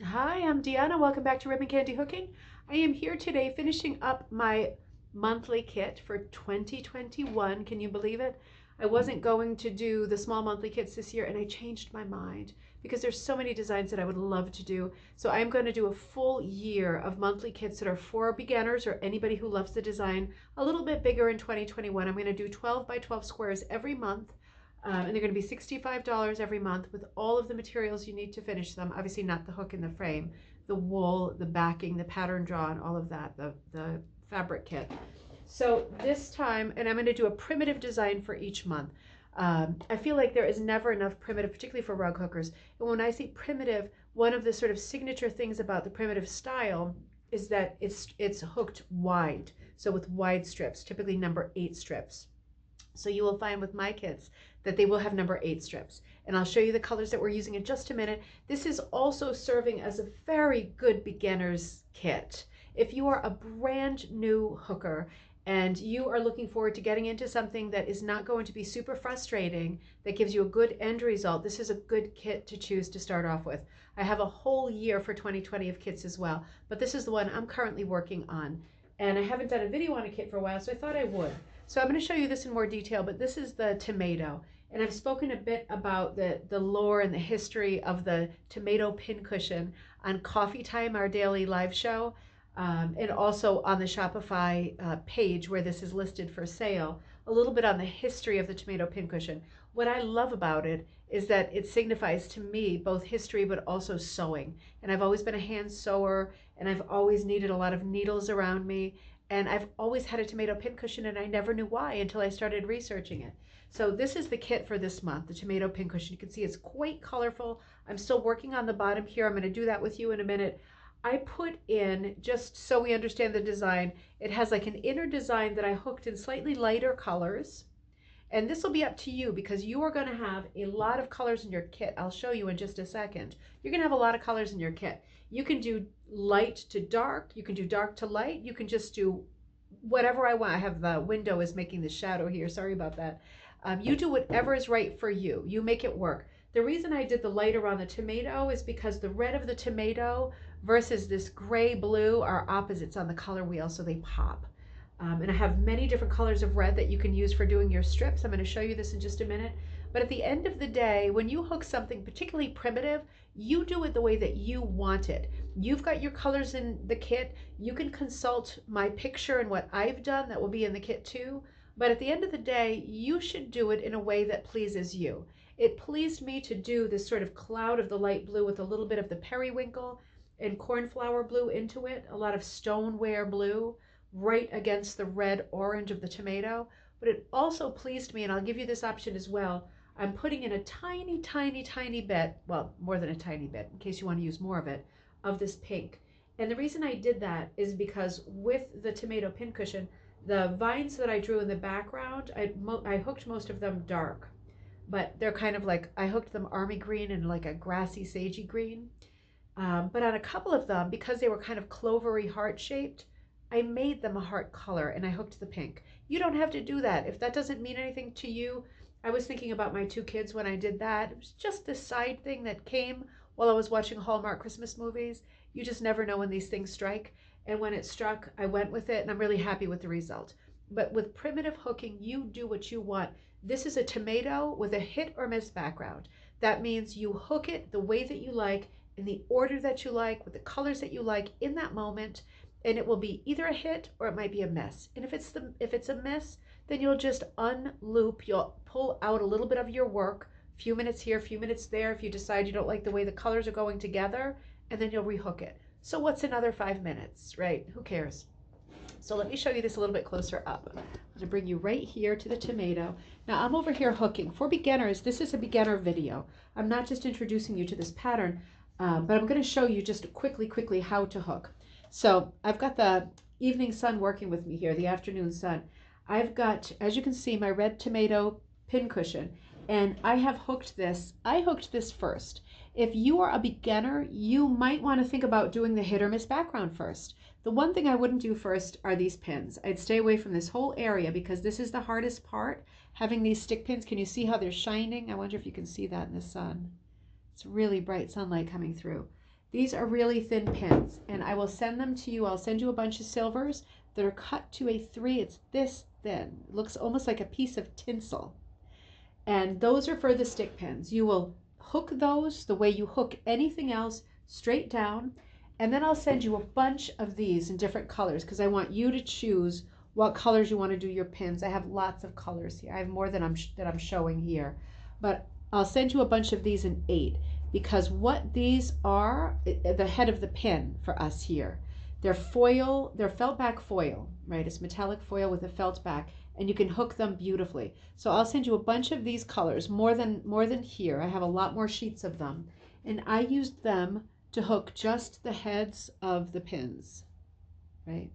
Hi, I'm Deanna. Welcome back to Ribbon Candy Hooking. I am here today finishing up my monthly kit for 2021. Can you believe it? I wasn't going to do the small monthly kits this year and I changed my mind because there's so many designs that I would love to do. So I'm going to do a full year of monthly kits that are for beginners or anybody who loves the design a little bit bigger in 2021. I'm going to do 12 by 12 squares every month. And they're going to be $65 every month with all of the materials you need to finish them. Obviously not the hook and the frame, the wool, the backing, the pattern drawn, all of that, the fabric kit. So this time, and I'm going to do a primitive design for each month. I feel like there is never enough primitive, particularly for rug hookers. And when I say primitive, one of the sort of signature things about the primitive style is that it's hooked wide. So with wide strips, typically number 8 strips. So you will find with my kits that they will have number 8 strips. And I'll show you the colors that we're using in just a minute. This is also serving as a very good beginner's kit. If you are a brand new hooker and you are looking forward to getting into something that is not going to be super frustrating, that gives you a good end result, this is a good kit to choose to start off with. I have a whole year for 2020 of kits as well, but this is the one I'm currently working on. And I haven't done a video on a kit for a while, so I thought I would. So I'm going to show you this in more detail, but this is the tomato. And I've spoken a bit about the lore and the history of the tomato pincushion on Coffee Time, our daily live show, and also on the Shopify page where this is listed for sale, a little bit on the history of the tomato pincushion. What I love about it is that it signifies to me both history but also sewing. And I've always been a hand sewer, and I've always needed a lot of needles around me. And I've always had a tomato pincushion and I never knew why until I started researching it. So this is the kit for this month, the tomato pincushion. You can see it's quite colorful. I'm still working on the bottom here. I'm going to do that with you in a minute. I put in, just so we understand the design, it has like an inner design that I hooked in slightly lighter colors. And this will be up to you because you are going to have a lot of colors in your kit. I'll show you in just a second. You're going to have a lot of colors in your kit. You can do light to dark. You can do dark to light. You can just do whatever I want. I have the window is making the shadow here. Sorry about that. You do whatever is right for you. You make it work. The reason I did the lighter on the tomato is because the red of the tomato versus this gray blue are opposites on the color wheel, so they pop. And I have many different colors of red that you can use for doing your strips. I'm going to show you this in just a minute. But at the end of the day, when you hook something particularly primitive, you do it the way that you want it. You've got your colors in the kit. You can consult my picture and what I've done that will be in the kit too. But at the end of the day, you should do it in a way that pleases you. It pleased me to do this sort of cloud of the light blue with a little bit of the periwinkle and cornflower blue into it, a lot of stoneware blue right against the red orange of the tomato. But it also pleased me, and I'll give you this option as well. I'm putting in a tiny, tiny, tiny bit, well, more than a tiny bit, in case you want to use more of it, of this pink. And the reason I did that is because with the tomato pincushion, the vines that I drew in the background, I hooked most of them dark. But they're kind of like, I hooked them army green and like a grassy, sagey green. But on a couple of them, because they were kind of clovery heart shaped, I made them a heart color and I hooked the pink. You don't have to do that. If that doesn't mean anything to you, I was thinking about my 2 kids when I did that. It was just this side thing that came while I was watching Hallmark Christmas movies. You just never know when these things strike. And when it struck, I went with it and I'm really happy with the result. But with primitive hooking, you do what you want. This is a tomato with a hit or miss background. That means you hook it the way that you like, in the order that you like, with the colors that you like in that moment, and it will be either a hit or it might be a miss. And if it's a miss, then you'll just unloop, you'll pull out a little bit of your work, a few minutes here, a few minutes there, if you decide you don't like the way the colors are going together, and then you'll rehook it. So what's another 5 minutes, right? Who cares? So let me show you this a little bit closer up. I'm going to bring you right here to the tomato. Now I'm over here hooking. For beginners, this is a beginner video. I'm not just introducing you to this pattern, but I'm going to show you just quickly how to hook. So I've got the evening sun working with me here, the afternoon sun. I've got, as you can see, my red tomato pincushion, and I have hooked this. I hooked this first. If you are a beginner, you might want to think about doing the hit or miss background first. The one thing I wouldn't do first are these pins. I'd stay away from this whole area because this is the hardest part, having these stick pins. Can you see how they're shining? I wonder if you can see that in the sun. It's really bright sunlight coming through. These are really thin pins, and I will send them to you. I'll send you a bunch of silvers that are cut to a 3. It's this thin. It looks almost like a piece of tinsel. And those are for the stick pins. You will hook those the way you hook anything else, straight down. And then I'll send you a bunch of these in different colors because I want you to choose what colors you want to do your pins. I have lots of colors here. I have more than I'm showing here. But I'll send you a bunch of these in 8 because what these are, the head of the pin for us here. They're foil, they're felt back foil, right? It's metallic foil with a felt back, and you can hook them beautifully. So I'll send you a bunch of these colors, more than here. I have a lot more sheets of them, and I used them to hook just the heads of the pins, right?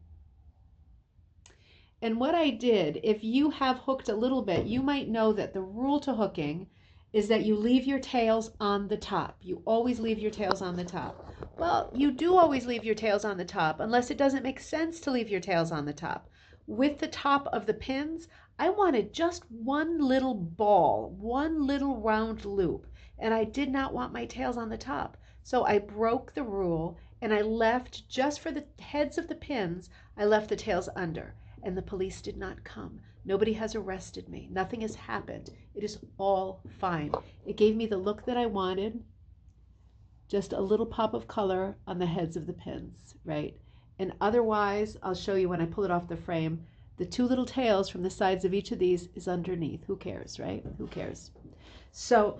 And what I did, if you have hooked a little bit, you might know that the rule to hooking is that you leave your tails on the top. You always leave your tails on the top. Well, you do always leave your tails on the top, unless it doesn't make sense to leave your tails on the top. With the top of the pins, I wanted just one little ball, one little round loop, and I did not want my tails on the top. So I broke the rule, and I left, just for the heads of the pins, I left the tails under. And the police did not come. Nobody has arrested me. Nothing has happened. It is all fine. It gave me the look that I wanted. Just a little pop of color on the heads of the pins, right? And otherwise, I'll show you when I pull it off the frame, the 2 little tails from the sides of each of these is underneath. Who cares, right? Who cares? So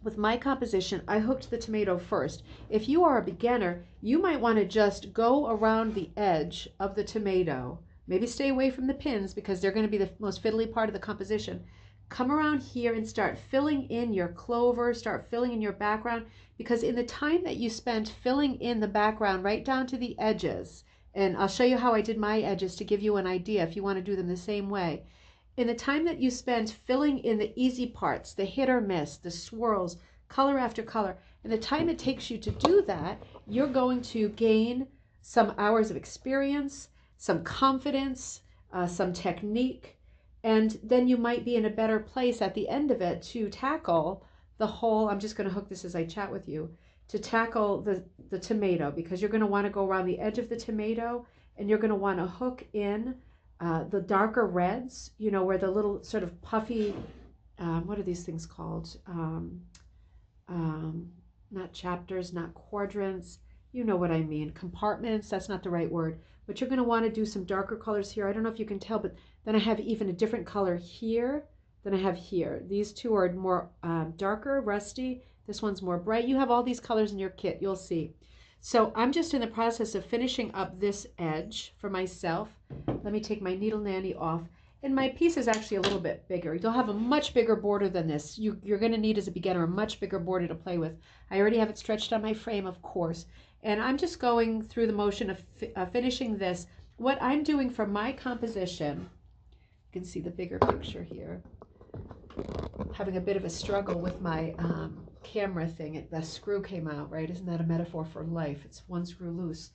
with my composition, I hooked the tomato first. If you are a beginner, you might want to just go around the edge of the tomato. Maybe stay away from the pins because they're going to be the most fiddly part of the composition. Come around here and start filling in your clover, start filling in your background, because in the time that you spent filling in the background right down to the edges, and I'll show you how I did my edges to give you an idea if you want to do them the same way. In the time that you spent filling in the easy parts, the hit or miss, the swirls, color after color, and the time it takes you to do that, you're going to gain some hours of experience, some confidence, some technique, and then you might be in a better place at the end of it to tackle the whole, I'm just going to hook this as I chat with you, to tackle the tomato, because you're going to want to go around the edge of the tomato and you're going to want to hook in the darker reds, you know, where the little sort of puffy, what are these things called? Not chapters, not quadrants, you know what I mean, compartments, that's not the right word. But you're going to want to do some darker colors here. I don't know if you can tell, but then I have even a different color here than I have here. These two are more darker, rusty. This one's more bright. You have all these colors in your kit, you'll see. So I'm just in the process of finishing up this edge for myself. Let me take my needle nanny off. And my piece is actually a little bit bigger. You'll have a much bigger border than this. You're going to need, as a beginner, a much bigger border to play with. I already have it stretched on my frame, of course. And I'm just going through the motion of finishing this. What I'm doing for my composition, you can see the bigger picture here. Having a bit of a struggle with my camera thing. The screw came out, right? Isn't that a metaphor for life? It's one screw loose.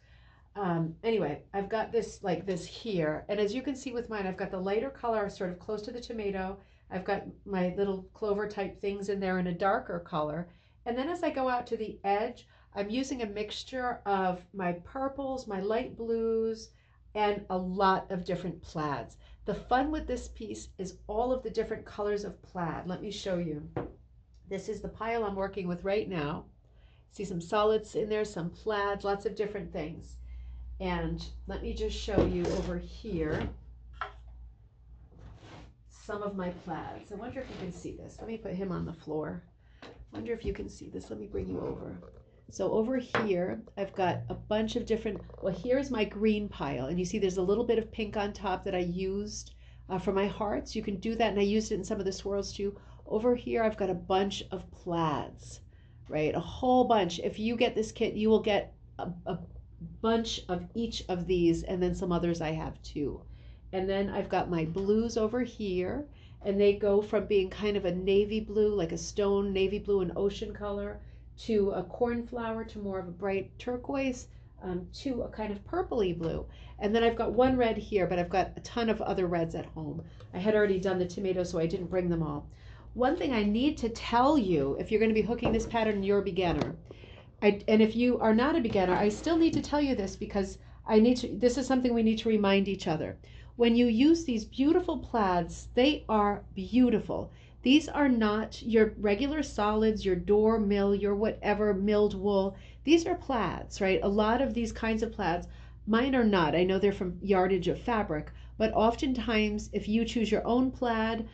Anyway, I've got this like this here. And as you can see with mine, I've got the lighter color sort of close to the tomato. I've got my little clover type things in there in a darker color. And then as I go out to the edge, I'm using a mixture of my purples, my light blues, and a lot of different plaids. The fun with this piece is all of the different colors of plaid. Let me show you. This is the pile I'm working with right now. See some solids in there, some plaids, lots of different things. And let me just show you over here some of my plaids. I wonder if you can see this. Let me put him on the floor. I wonder if you can see this. Let me bring you over. So over here, I've got a bunch of different, well, here's my green pile. And you see there's a little bit of pink on top that I used for my hearts. You can do that, and I used it in some of the swirls too. Over here, I've got a bunch of plaids, right? A whole bunch. If you get this kit, you will get a bunch of each of these, and then some others I have too. And then I've got my blues over here, and they go from being kind of a navy blue, like a stone navy blue and ocean color, to a cornflower, to more of a bright turquoise, to a kind of purpley blue. And then I've got one red here, but I've got a ton of other reds at home. I had already done the tomato, so I didn't bring them all. One thing I need to tell you, if you're going to be hooking this pattern and you're a beginner, And if you are not a beginner, I still need to tell you this because this is something we need to remind each other. When you use these beautiful plaids, they are beautiful. These are not your regular solids, your door mill, your whatever milled wool. These are plaids, right? A lot of these kinds of plaids, mine are not. I know they're from yardage of fabric, but oftentimes if you choose your own plaid,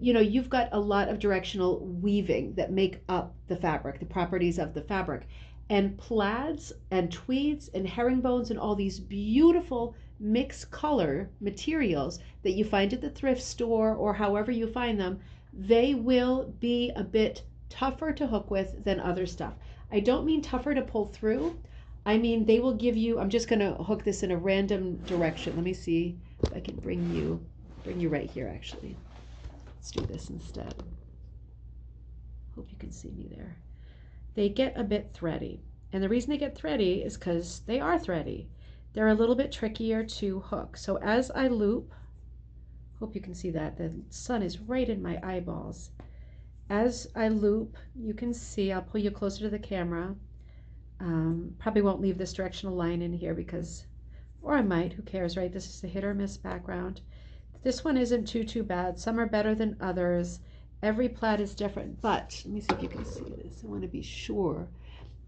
you've got a lot of directional weaving that make up the fabric, the properties of the fabric. And plaids and tweeds and herringbones and all these beautiful mixed color materials that you find at the thrift store or however you find them, they will be a bit tougher to hook with than other stuff. I don't mean tougher to pull through. I mean they will give you, I'm just going to hook this in a random direction. Let me see if I can bring you right here actually. Let's do this instead. Hope you can see me there. They get a bit thready. And the reason they get thready is because they are thready. They're a little bit trickier to hook. So as I loop, hope you can see that. The sun is right in my eyeballs. As I loop, you can see, I'll pull you closer to the camera. Probably won't leave this directional line in here because, or I might, who cares, right? This is a hit or miss background. This one isn't too bad. Some are better than others. Every plaid is different, but let me see if you can see this. I want to be sure.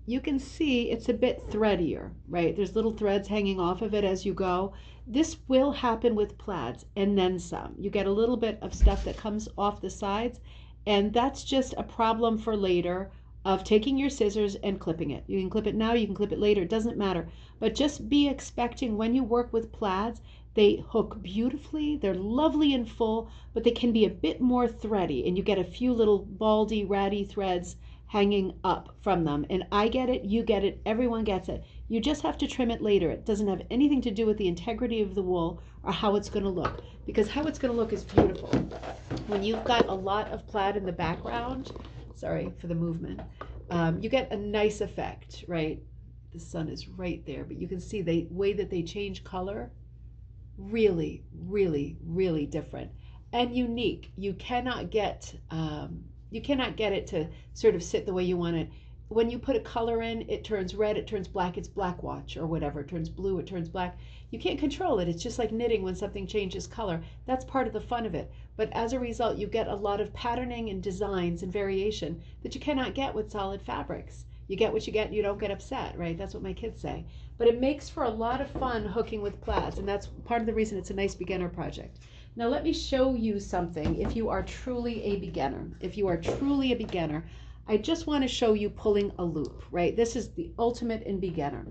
You can see it's a bit threadier, right? There's little threads hanging off of it as you go. This will happen with plaids and then some. You get a little bit of stuff that comes off the sides, and that's just a problem for later of taking your scissors and clipping it. You can clip it now, you can clip it later, it doesn't matter. But just be expecting when you work with plaids, they hook beautifully, they're lovely and full, but they can be a bit more thready, and you get a few little baldy, ratty threads hanging up from them. And I get it, you get it, everyone gets it. You just have to trim it later. It doesn't have anything to do with the integrity of the wool or how it's going to look, because how it's going to look is beautiful. When you've got a lot of plaid in the background, sorry for the movement, you get a nice effect, right? The sun is right there, but you can see the way that they change color, really, really, really different and unique. You cannot get it to sort of sit the way you want it. When you put a color in, it turns red, it turns black, it's black watch or whatever. It turns blue, it turns black. You can't control it. It's just like knitting when something changes color. That's part of the fun of it. But as a result, you get a lot of patterning and designs and variation that you cannot get with solid fabrics. You get what you get and you don't get upset, right? That's what my kids say. But it makes for a lot of fun hooking with plaids, and that's part of the reason it's a nice beginner project. Now let me show you something if you are truly a beginner. If you are truly a beginner, I just want to show you pulling a loop, right? This is the ultimate in beginner.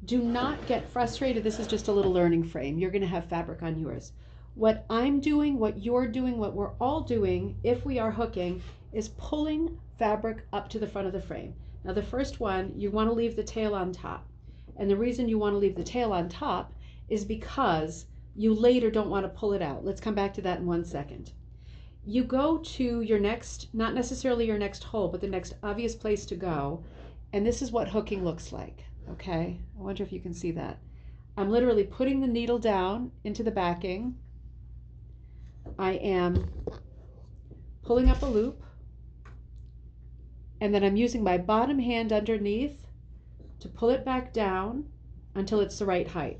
Do not get frustrated. This is just a little learning frame. You're going to have fabric on yours. What I'm doing, what you're doing, what we're all doing, if we are hooking, is pulling fabric up to the front of the frame. Now the first one, you want to leave the tail on top. And the reason you want to leave the tail on top is because you later don't want to pull it out. Let's come back to that in 1 second. You go to your next, not necessarily your next hole, but the next obvious place to go. And this is what hooking looks like, okay? I wonder if you can see that. I'm literally putting the needle down into the backing. I am pulling up a loop. And then I'm using my bottom hand underneath to pull it back down until it's the right height.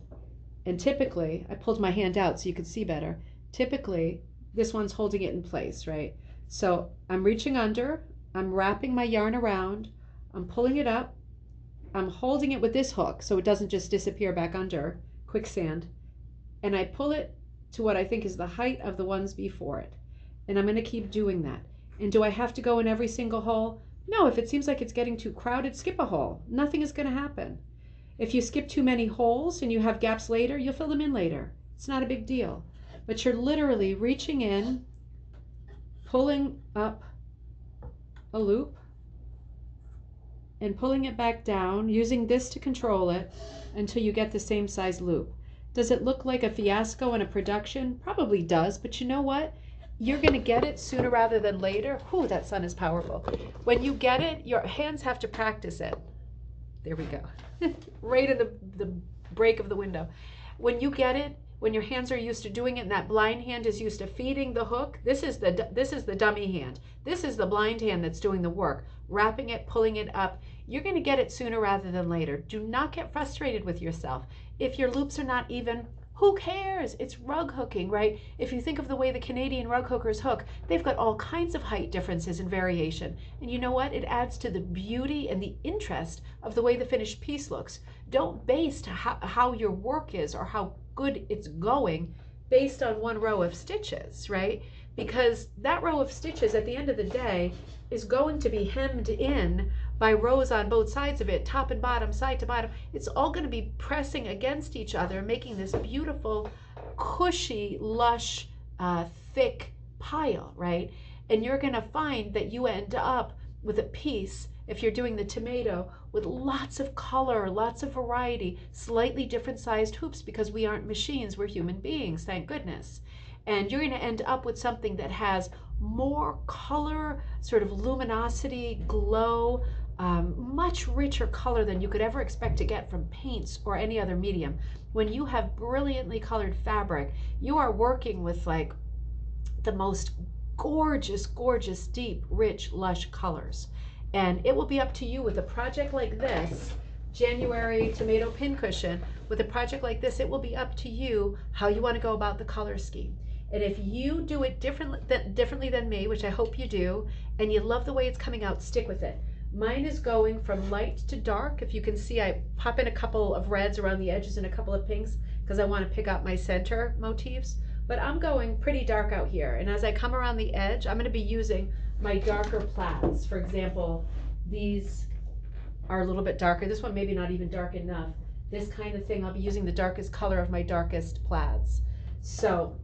And typically, I pulled my hand out so you could see better. Typically, this one's holding it in place, right? So I'm reaching under, I'm wrapping my yarn around, I'm pulling it up, I'm holding it with this hook so it doesn't just disappear back under, quicksand, and I pull it to what I think is the height of the ones before it. And I'm going to keep doing that. And do I have to go in every single hole? No, if it seems like it's getting too crowded, skip a hole. Nothing is going to happen. If you skip too many holes and you have gaps later, you'll fill them in later. It's not a big deal. But you're literally reaching in, pulling up a loop, and pulling it back down, using this to control it until you get the same size loop. Does it look like a fiasco in a production? Probably does, but you know what? You're going to get it sooner rather than later. Whew, that sun is powerful. When you get it, your hands have to practice it. There we go. Right in the break of the window. When you get it, when your hands are used to doing it and that blind hand is used to feeding the hook, this is the dummy hand. This is the blind hand that's doing the work, wrapping it, pulling it up. you're going to get it sooner rather than later. Do not get frustrated with yourself. If your loops are not even, who cares? It's rug hooking, right? If you think of the way the Canadian rug hookers hook, they've got all kinds of height differences and variation. And you know what? It adds to the beauty and the interest of the way the finished piece looks. Don't base how your work is or how good it's going based on one row of stitches, right? Because that row of stitches at the end of the day is going to be hemmed in by rows on both sides of it, top and bottom, side to bottom. It's all going to be pressing against each other, making this beautiful, cushy, lush, thick pile, right? And you're going to find that you end up with a piece, if you're doing the tomato, with lots of color, lots of variety, slightly different sized hoops, because we aren't machines, we're human beings, thank goodness. And you're going to end up with something that has more color, sort of luminosity, glow, much richer color than you could ever expect to get from paints or any other medium. When you have brilliantly colored fabric, you are working with like the most gorgeous, gorgeous, deep, rich, lush colors. And it will be up to you with a project like this, January Tomato Pincushion. With a project like this, it will be up to you how you want to go about the color scheme. And if you do it differently than me, which I hope you do, and you love the way it's coming out, stick with it. Mine is going from light to dark. If you can see, I pop in a couple of reds around the edges and a couple of pinks because I want to pick out my center motifs. But I'm going pretty dark out here. And as I come around the edge, I'm going to be using my darker plaids. For example, these are a little bit darker. This one maybe not even dark enough. This kind of thing, I'll be using the darkest color of my darkest plaids. So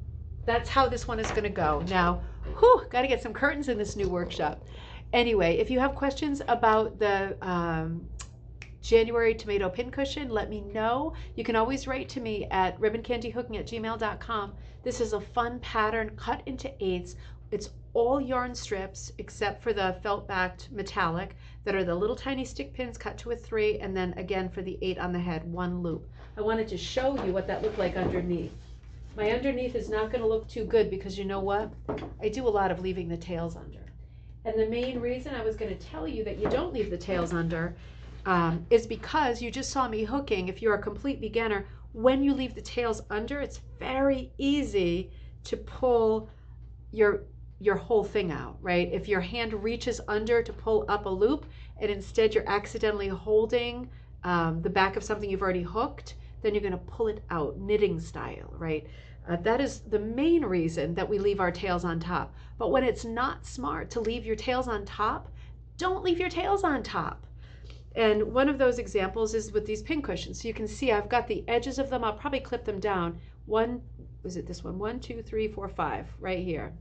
that's how this one is going to go. Now, got to get some curtains in this new workshop. Anyway, if you have questions about the January Tomato Pincushion, let me know. You can always write to me at ribboncandyhooking@gmail.com. This is a fun pattern cut into eighths. It's all yarn strips except for the felt backed metallic that are the little tiny stick pins cut to a 3, and then again for the 8 on the head, 1 loop. I wanted to show you what that looked like underneath. My underneath is not going to look too good because you know what? I do a lot of leaving the tails under. And the main reason I was going to tell you that you don't leave the tails under is because you just saw me hooking. If you're a complete beginner, when you leave the tails under, it's very easy to pull your whole thing out, right? If your hand reaches under to pull up a loop and instead you're accidentally holding the back of something you've already hooked, then you're going to pull it out, knitting style, right? That is the main reason that we leave our tails on top. But when it's not smart to leave your tails on top, don't leave your tails on top. And one of those examples is with these pincushions. So you can see I've got the edges of them. I'll probably clip them down. Was it this one? 1, 2, 3, 4, 5, right here.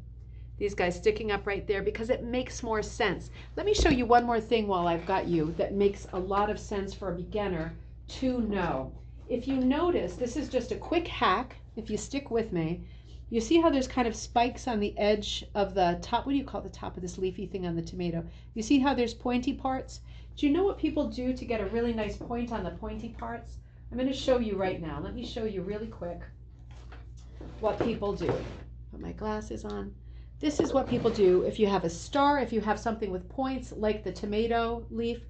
These guys sticking up right there because it makes more sense. Let me show you one more thing while I've got you that makes a lot of sense for a beginner to know. If you notice, this is just a quick hack. If you stick with me, you see how there's kind of spikes on the edge of the top. What do you call the top of this leafy thing on the tomato? You see how there's pointy parts? Do you know what people do to get a really nice point on the pointy parts? I'm going to show you right now. Let me show you really quick what people do. Put my glasses on. This is what people do if you have a star, if you have something with points like the tomato leaf.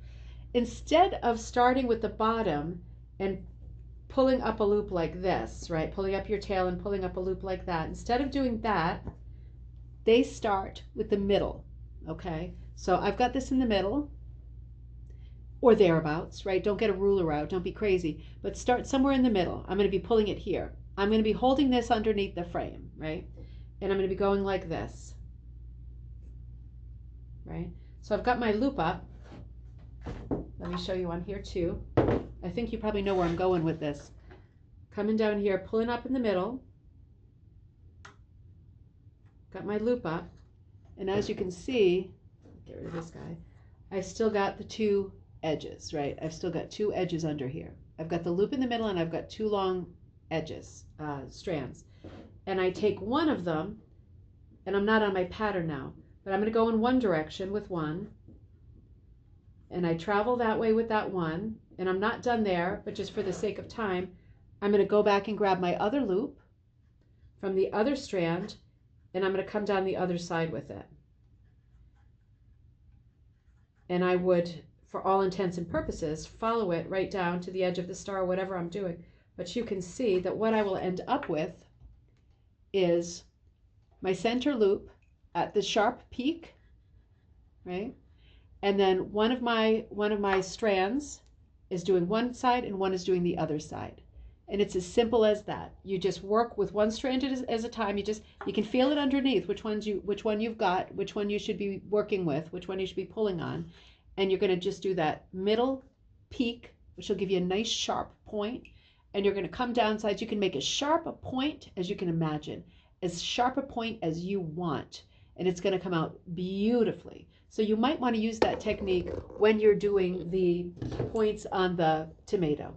Instead of starting with the bottom and pulling up a loop like this, right? Pulling up your tail and pulling up a loop like that. Instead of doing that, they start with the middle, okay? So I've got this in the middle, or thereabouts, right? Don't get a ruler out, don't be crazy, but start somewhere in the middle. I'm going to be pulling it here. I'm going to be holding this underneath the frame, right? And I'm going to be going like this, right? So I've got my loop up. Let me show you on here too. I think you probably know where I'm going with this. Coming down here, pulling up in the middle. Got my loop up. And as you can see, get rid of this guy, I've still got the 2 edges, right? I've still got 2 edges under here. I've got the loop in the middle and I've got 2 long edges, strands. And I take one of them, and I'm not on my pattern now, but I'm going to go in one direction with one, and I travel that way with that one, and I'm not done there, but just for the sake of time, I'm going to go back and grab my other loop from the other strand, and I'm going to come down the other side with it. And I would for all intents and purposes, follow it right down to the edge of the star, whatever I'm doing. But you can see that what I will end up with is my center loop at the sharp peak, right? And then one of my strands is doing one side and one is doing the other side. And it's as simple as that. You just work with one strand as a time. You can feel it underneath which one you've got, which one you should be working with, which one you should be pulling on. And you're going to just do that middle peak, which will give you a nice sharp point. And you're going to come down sides. You can make as sharp a point as you can imagine, as sharp a point as you want. And it's going to come out beautifully. So you might want to use that technique when you're doing the points on the tomato.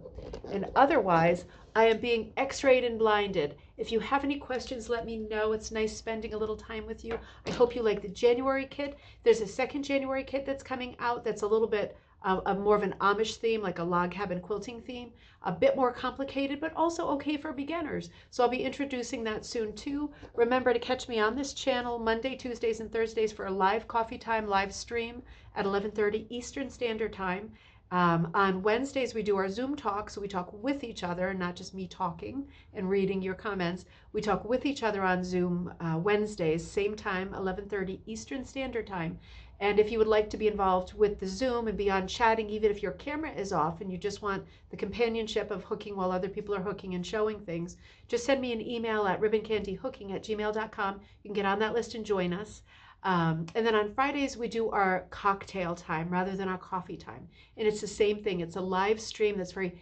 And otherwise, I am being x-rayed and blinded. If you have any questions, let me know. It's nice spending a little time with you. I hope you like the January kit. There's a second January kit that's coming out that's a little bit more of an Amish theme, like a log cabin quilting theme. A bit more complicated, but also okay for beginners. So I'll be introducing that soon too. Remember to catch me on this channel Monday, Tuesdays, and Thursdays for a live coffee time live stream at 11:30 Eastern Standard Time. On Wednesdays, we do our Zoom talk, so we talk with each other, not just me talking and reading your comments. We talk with each other on Zoom Wednesdays, same time, 11:30 Eastern Standard Time. And if you would like to be involved with the Zoom and be on chatting, even if your camera is off and you just want the companionship of hooking while other people are hooking and showing things, just send me an email at ribboncandyhooking@gmail.com. You can get on that list and join us. And then on Fridays, we do our cocktail time rather than our coffee time. And it's the same thing. It's a live stream that's very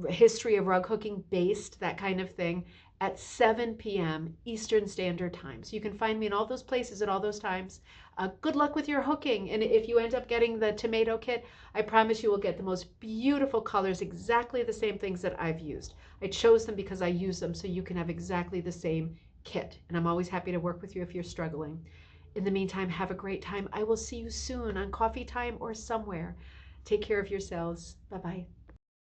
history of rug hooking based, that kind of thing, at 7 p.m. Eastern Standard Time. So you can find me in all those places at all those times. Good luck with your hooking. And if you end up getting the tomato kit, I promise you will get the most beautiful colors, exactly the same things that I've used. I chose them because I use them so you can have exactly the same kit. And I'm always happy to work with you if you're struggling. In the meantime, have a great time. I will see you soon on Coffee Time or somewhere. Take care of yourselves. Bye-bye.